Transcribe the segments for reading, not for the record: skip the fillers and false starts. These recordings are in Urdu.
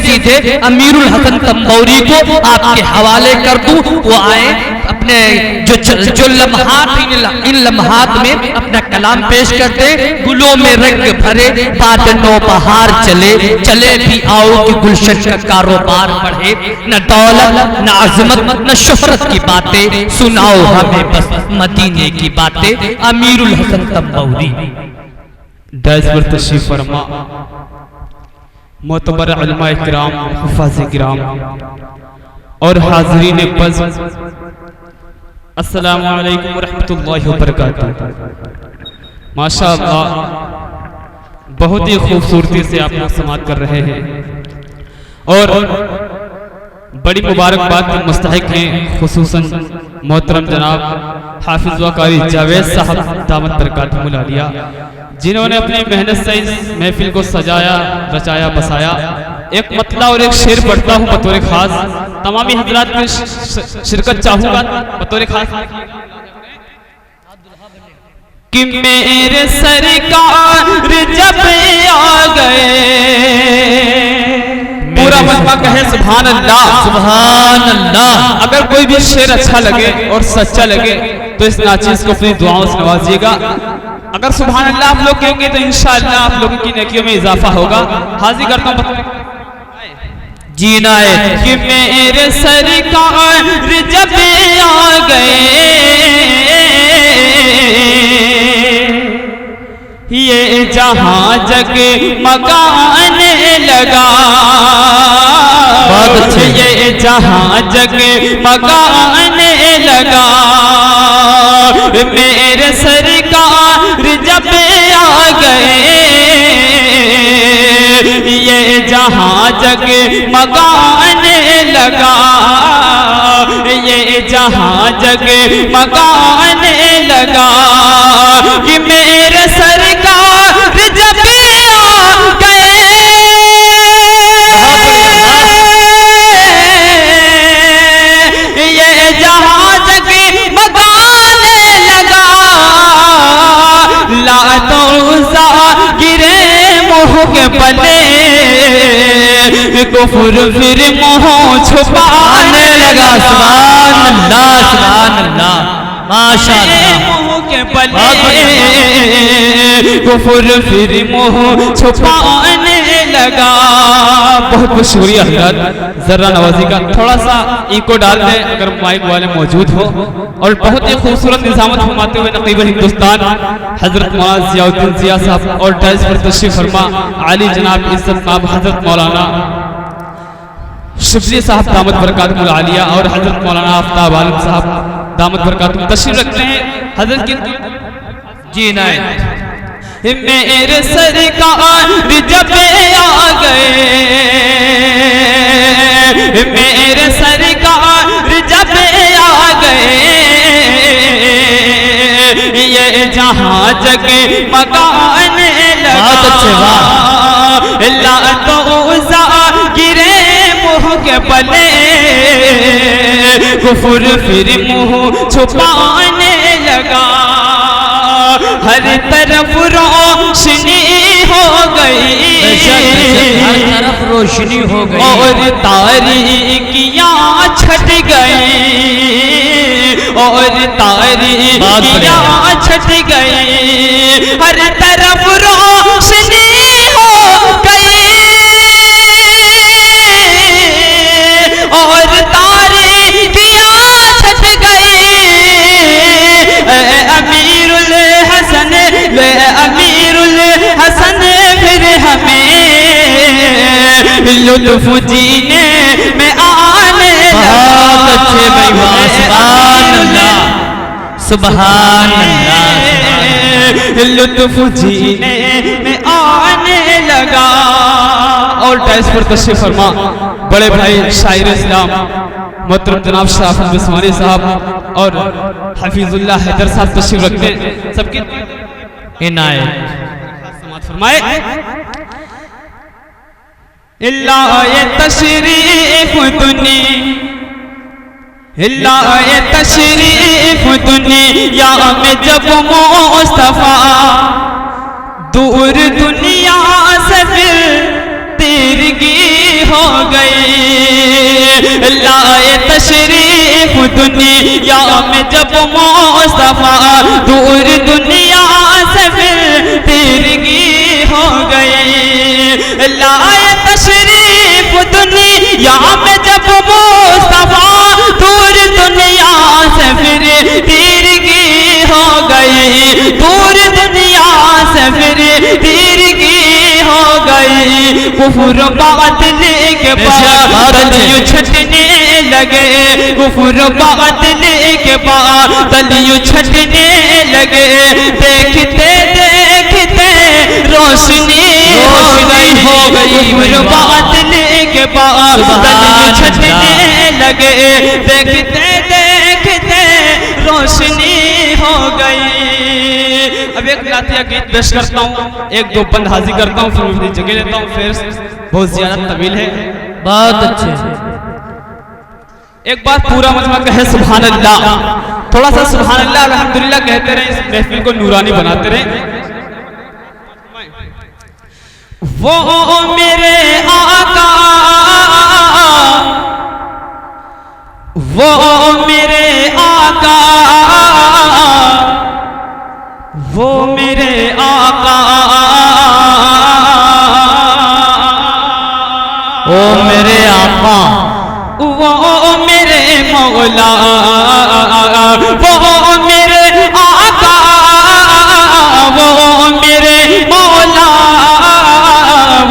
سیدھے امیر الحسن تنبوری کو آپ کے حوالے کر دوں، وہ آئے اپنے جو لمحات ان لمحات میں اپنا کلام پیش کرتے، گلوں میں رنگ بھرے باد نو بہار چلے، چلے بھی آؤ کہ گلشن کا کاروبار بڑھے، نہ دولت نہ عظمت نہ شہرت کی باتیں، سناؤ ہمیں بس مدینے کی باتیں، امیر الحسن تنبوری۔ دائز پر تشریف فرما معتبر علماء کرام، حفاظ کرام اور حاضرین بز، السلام علیکم ورحمۃ اللہ وبرکاتہ۔ ماشاءاللہ بہت ہی خوبصورتی سے آپ لوگ سماعت کر رہے ہیں اور بڑی مبارکباد کے مستحق ہیں، خصوصاً محترم جناب حافظ و قاری جاوید صاحب دامت برکاتہم العالیہ، جنہوں نے اپنی محنت سے اس محفل کو سجایا، رچایا، بسایا۔ ایک مطلع اور ایک شعر پڑھتا ہوں بطور خاص، تمامی حضرات میں شرکت چاہوں گا بطور خاص کہ میرے سرکار جب آ گئے، پورا مجمع کہے سبحان اللہ، سبحان اللہ۔ اگر کوئی بھی شعر اچھا لگے اور سچا لگے تو اس ناچیز کو اپنی دعاؤں سے نوازیے گا۔ اگر سبحان اللہ آپ لوگ کہیں گے تو انشاءاللہ آپ لوگوں کی نیکیوں میں اضافہ ہوگا۔ حاضر کرتا ہوں جی نائے کہ میرے سرکار جب آ گئے، یہ جہاں جگمگانے لگا، یہ جہاں جگمگانے لگا، میرے سرکار جب آ گئے، یہ جہاں جگمگانے لگا، یہ جہاں جگمگانے لگا، کہ میرے سرکار جب آ گئے، یہ جہاں جگمگانے لگا، لات و عزا گرے منہ کے بلے، کفر پھر منہ چھپانے لگا۔ سبحان اللہ، سبحان اللہ، ماشاءاللہ۔ منہ کے بلے کفر پھر منہ چھپانے لگا۔ بہت بہت شکریہ حضرات، ذرا نوازی کا تھوڑا سا ایکو ڈال دیں اگر مائک والے موجود ہو۔ اور بہت ہی خوبصورت نظامت فرماتے ہوئے نقیب ہندوستان حضرت مولانا ضیاء الدین ضیاء صاحب اور ڈائز پر تشریف فرما عالی جناب عزت مآب حضرت مولانا شبلی صاحب دامت برکاتہم العالیہ اور حضرت مولانا آفتاب عالم صاحب دامت برکاتہم تشریف رکھتے ہیں۔ حضرت کی جی نائے میرے سرکار جب آ گئے، میرے سرکار جب آ گئے، یہ جہاں جگمگانے لگا، لات و عزا گرے منہ کے بلے، کفر پھر منہ چھپانے لگا، ہر طرف روشنی ہو گئی، ہر طرف روشنی ہو گئی، اور تاریکیاں چھٹ گئی، اور تاریکیاں چھٹ گئی، ہر طرف روشنی ہو گئی، اور تاریکیاں چھٹ گئی، اے امیر الحسن، امیر الحسن پھر ہمیں لطف جینے میں آنے لگا۔ بہت اچھے بھائی، سبحان اللہ، سبحان اللہ، لطف جینے میں آنے لگا۔ اور ڈائز پر تشریف فرما بڑے بھائی شاعر اسلام محترم جناب شرافت بسمانی صاحب اور حفیظ اللہ حیدر صاحب تشریف رکھتے ہیں، سب کی عنایت سماعت فرمائے۔ اللہ تشریف دنی، اللہ تشریف دنیا میں جب مصطفیٰ دور دنیا سے ملتے تیرگی ہو گئی، لائے تشریف دنیا میں جب مصطفیٰ، دور دنیا سے پھر تیرگی ہو گئی، لائے تشریف دنیا میں جب مصطفیٰ، دور دنیا سے پھر تیرگی ہو گئی، دور دنیا سے پھر تیرگی ہو گئی، کفر باطل کے بادل یوں چھٹنے لگے، کفر باطل کے بادل یوں چھٹنے لگے، دیکھتے دیکھتے روشنی ہو گئی، کفر باطل کے بادل یوں چھٹنے لگے، دیکھتے دیکھتے روشنی ہو گئی۔ اب ایک نعتیہ گیت پیش کرتا ہوں، ایک دو بند حاضر کرتا ہوں، پھر اپنی جگہ لیتا ہوں، پھر بہت زیادہ طویل ہے۔ بہت اچھے، ایک بار پورا مجمع کہے سبحان اللہ، تھوڑا سا سبحان اللہ الحمدللہ کہتے رہے، اس محفل کو نورانی بناتے رہے۔ وہ میرے آقا، وہ میرے آقا، وہ میرے آقا، او میرے آقا، وہ میرے مولا، وہ میرے آقا، وہ میرے مولا،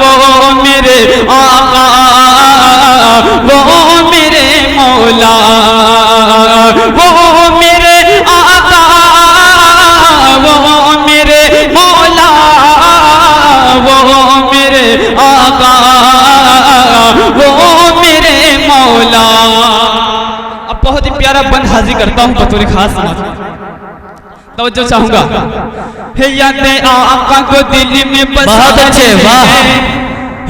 وہ میرے آقا، وہ میرے مولا، وہ میرے آقا، وہ میرے مولا، وہ میرے آقا، وہ میرے مولا۔ اب بہت ہی پیارا بند حاضر کرتا ہوں بطور خاص سمجھ، توجہ چاہوں گا۔ یاد آقا کو دل میں بسا، بہت اچھے، واہ،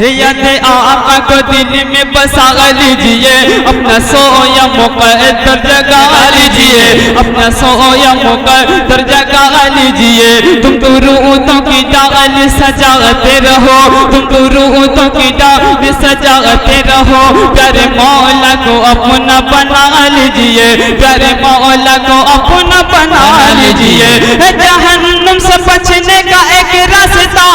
یاد آقا کو دل میں بسا لیجئے، اپنا سویا مقدر جگا لیجئے، اپنا سویا مقدر جگا لیجئے، تم تو روحوں کی ڈال سجاتے رہو، تم تو روحوں کی ڈال سجاتے رہو، پیارے مولا کو اپنا بنا لیجئے، پیارے مولا کو اپنا بنا لیجئے۔ جہنم سے بچنے کا ایک راستہ،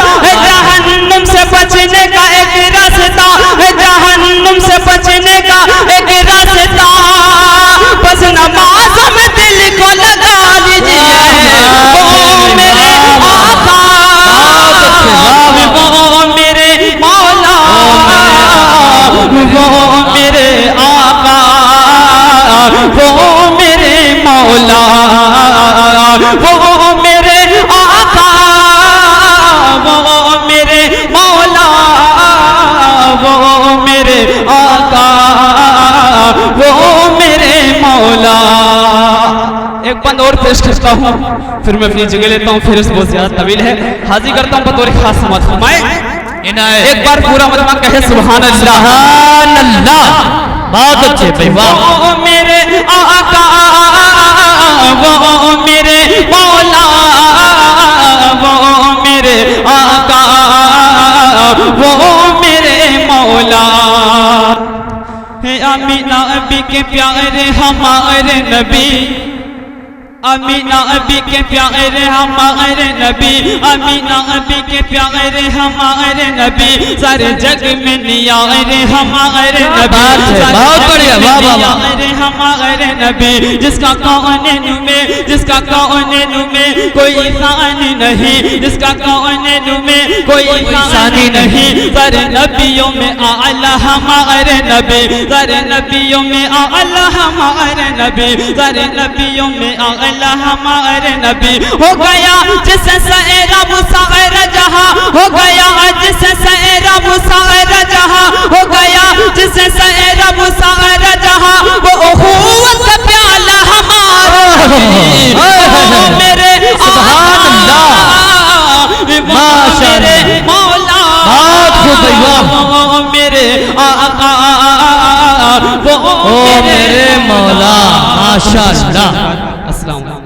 جہنم سے بچنے کا ایک راستہ، جہنم سے بچنے کا ایک راستہ، بس نماز میں دل کو لگا لیجئے۔ وہ میرے آقا، وہ میرے مولا، وہ میرے آقا، وہ میرے مولا، وہ میرے آقا، وہ میرے مولا، وہ میرے آقا، وہ میرے مولا۔ ایک بند اور پیش کرتا ہوں، پھر میں اپنی جگہ لیتا ہوں، پھر اس بہت زیادہ طویل ہے، حاضر کرتا ہوں بطور خاص سماعت فرمائے۔ ایک بار پورا مجمع کہے سبحان اللہ، سبحان اللہ، بہت اچھے بھائی، واہ، وہ میرے آقا، وہ میرے مولا، وہ میرے آقا، وہ میرے مولا۔ آمینہ ابی کے پیارے ہمارے نبی، امینہ ابی کے پیارے ہمارے نبی، امینہ ابی کے پیارے ہمارے نبی، سارے جگ میں نیارے ہمارے نبی، بہت بڑھیا، واہ واہ نیارے ہمارے نبی، جس کا کونین میں، جس کا کونین میں کوئی ثانی نہیں، جس کا کونین میں کوئی ثانی نہیں، سارے نبیوں میں اعلیٰ ہمارے نبی، سارے نبیوں میں اعلیٰ ہمارے نبی، سارے نبیوں میں اعلیٰ ہمارے نبی، ہو گیا جس سے سائرہ مسائرہ جہاں، ہو گیا جس سے سائرہ مسائرہ جہاں، ہو گیا جس سے سائرہ مسائرہ جہاں، وہ اخوت کا پیالہ ہمارا وہ میرے سبحان اللہ، میرے مولا، وہ میرے آقا، وہ میرے مولا، ماشاءاللہ۔ السلام علیکم۔